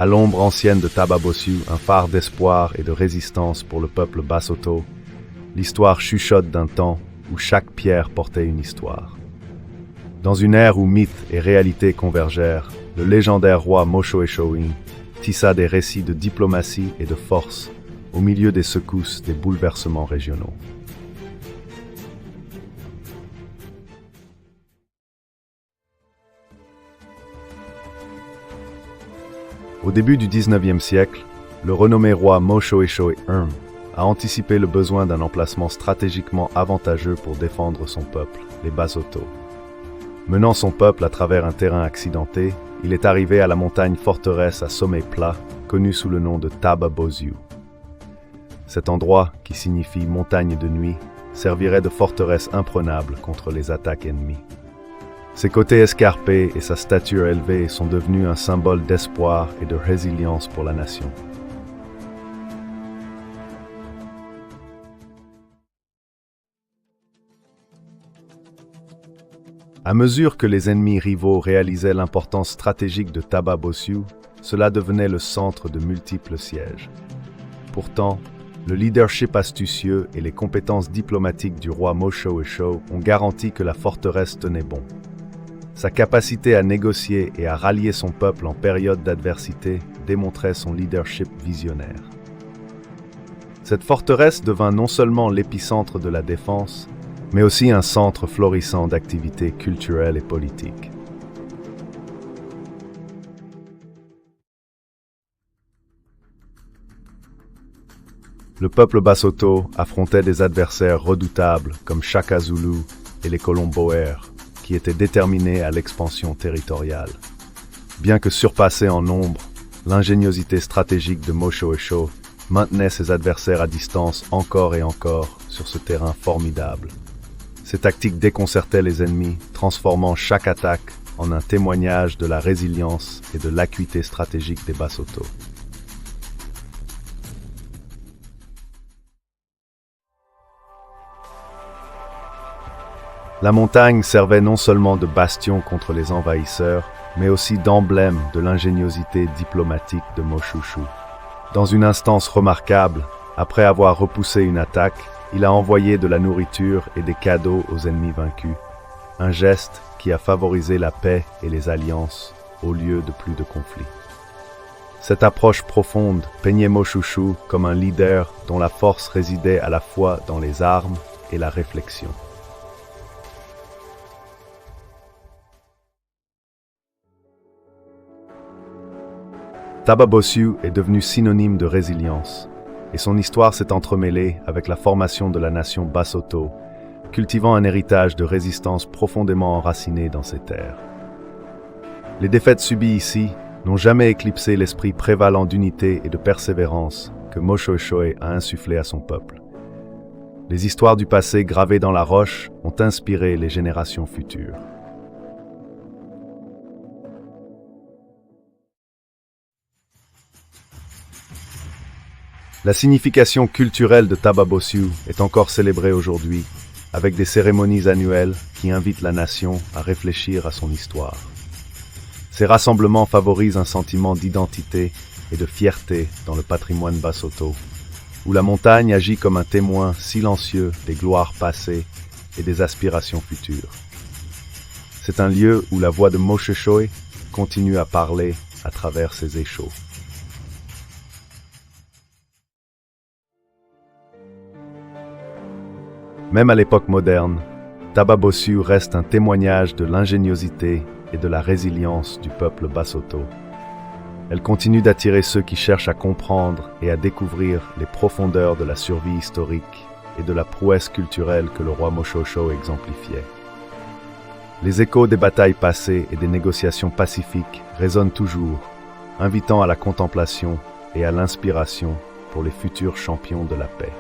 À l'ombre ancienne de Taba-Bossu, un phare d'espoir et de résistance pour le peuple Basotho, l'histoire chuchote d'un temps où chaque pierre portait une histoire. Dans une ère où mythe et réalité convergèrent, le légendaire roi Moshoeshoe tissa des récits de diplomatie et de force au milieu des secousses des bouleversements régionaux. Au début du XIXe siècle, le renommé roi Moshoeshoe I a anticipé le besoin d'un emplacement stratégiquement avantageux pour défendre son peuple, les Basotho. Menant son peuple à travers un terrain accidenté, il est arrivé à la montagne forteresse à sommet plat, connue sous le nom de Taba-Bossu. Cet endroit, qui signifie montagne de nuit, servirait de forteresse imprenable contre les attaques ennemies. Ses côtés escarpés et sa stature élevée sont devenus un symbole d'espoir et de résilience pour la nation. À mesure que les ennemis rivaux réalisaient l'importance stratégique de Taba-Bossu, cela devenait le centre de multiples sièges. Pourtant, le leadership astucieux et les compétences diplomatiques du roi Moshoeshoe ont garanti que la forteresse tenait bon. Sa capacité à négocier et à rallier son peuple en période d'adversité démontrait son leadership visionnaire. Cette forteresse devint non seulement l'épicentre de la défense, mais aussi un centre florissant d'activités culturelles et politiques. Le peuple Basotho affrontait des adversaires redoutables comme Shaka Zulu et les colons Boer, qui étaient déterminés à l'expansion territoriale. Bien que surpassé en nombre, l'ingéniosité stratégique de Moshoeshoe maintenait ses adversaires à distance encore et encore sur ce terrain formidable. Ces tactiques déconcertaient les ennemis, transformant chaque attaque en un témoignage de la résilience et de l'acuité stratégique des Basotho. La montagne servait non seulement de bastion contre les envahisseurs, mais aussi d'emblème de l'ingéniosité diplomatique de Moshoeshoe. Dans une instance remarquable, après avoir repoussé une attaque, il a envoyé de la nourriture et des cadeaux aux ennemis vaincus, un geste qui a favorisé la paix et les alliances au lieu de plus de conflits. Cette approche profonde peignait Moshoeshoe comme un leader dont la force résidait à la fois dans les armes et la réflexion. Taba-Bossu est devenu synonyme de résilience, et son histoire s'est entremêlée avec la formation de la nation Basotho, cultivant un héritage de résistance profondément enraciné dans ces terres. Les défaites subies ici n'ont jamais éclipsé l'esprit prévalent d'unité et de persévérance que Moshoeshoe a insufflé à son peuple. Les histoires du passé gravées dans la roche ont inspiré les générations futures. La signification culturelle de Taba-Bossu est encore célébrée aujourd'hui, avec des cérémonies annuelles qui invitent la nation à réfléchir à son histoire. Ces rassemblements favorisent un sentiment d'identité et de fierté dans le patrimoine Basotho, où la montagne agit comme un témoin silencieux des gloires passées et des aspirations futures. C'est un lieu où la voix de Moshoeshoe continue à parler à travers ses échos. Même à l'époque moderne, Taba-Bossu reste un témoignage de l'ingéniosité et de la résilience du peuple Basotho. Elle continue d'attirer ceux qui cherchent à comprendre et à découvrir les profondeurs de la survie historique et de la prouesse culturelle que le roi Moshoeshoe exemplifiait. Les échos des batailles passées et des négociations pacifiques résonnent toujours, invitant à la contemplation et à l'inspiration pour les futurs champions de la paix.